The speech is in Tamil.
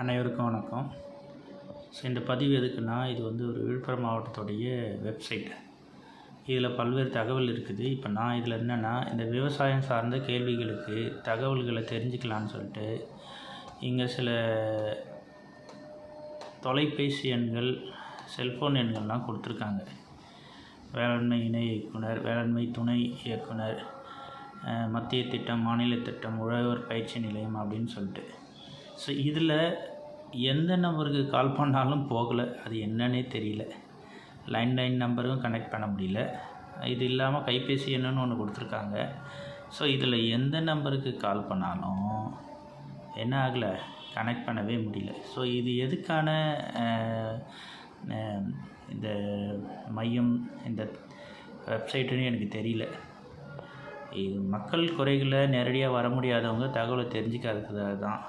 அனைவருக்கும் வணக்கம். ஸோ இந்த பதிவு எதுக்குன்னா, இது வந்து ஒரு விழுப்புரம் மாவட்டத்துடைய வெப்சைட். இதில் பல்வேறு தகவல் இருக்குது. இப்போ நான் இதில் என்னென்னா, இந்த விவசாயம் சார்ந்த கேள்விகளுக்கு தகவல்களை தெரிஞ்சுக்கலான்னு சொல்லிட்டு இங்கே சில தொலைபேசி எண்கள், செல்ஃபோன் எண்கள்லாம் கொடுத்துருக்காங்க. வேளாண்மை இணை இயக்குனர், வேளாண்மை துணை இயக்குனர், மத்திய திட்டம், மாநில திட்டம், உழவர் பயிற்சி நிலையம் அப்படின்னு சொல்லிட்டு. ஸோ இதில் எந்த நம்பருக்கு கால் பண்ணாலும் போகலை. அது என்னன்னே தெரியல. லைன் நம்பரும் கனெக்ட் பண்ண முடியல. இது இல்லாமல் கைபேசி எண்ணுன்னு ஒன்று கொடுத்துருக்காங்க. ஸோ இதில் எந்த நம்பருக்கு கால் பண்ணாலும் என்ன ஆகலை, கனெக்ட் பண்ணவே முடியல. ஸோ இது எதுக்கான இந்த மையம், இந்த வெப்சைட்டுன்னு எனக்கு தெரியல. இது மக்கள் குறைகளை நேரடியாக வர முடியாதவங்க தகவலை தெரிஞ்சுக்கிறதுக்காக தான்.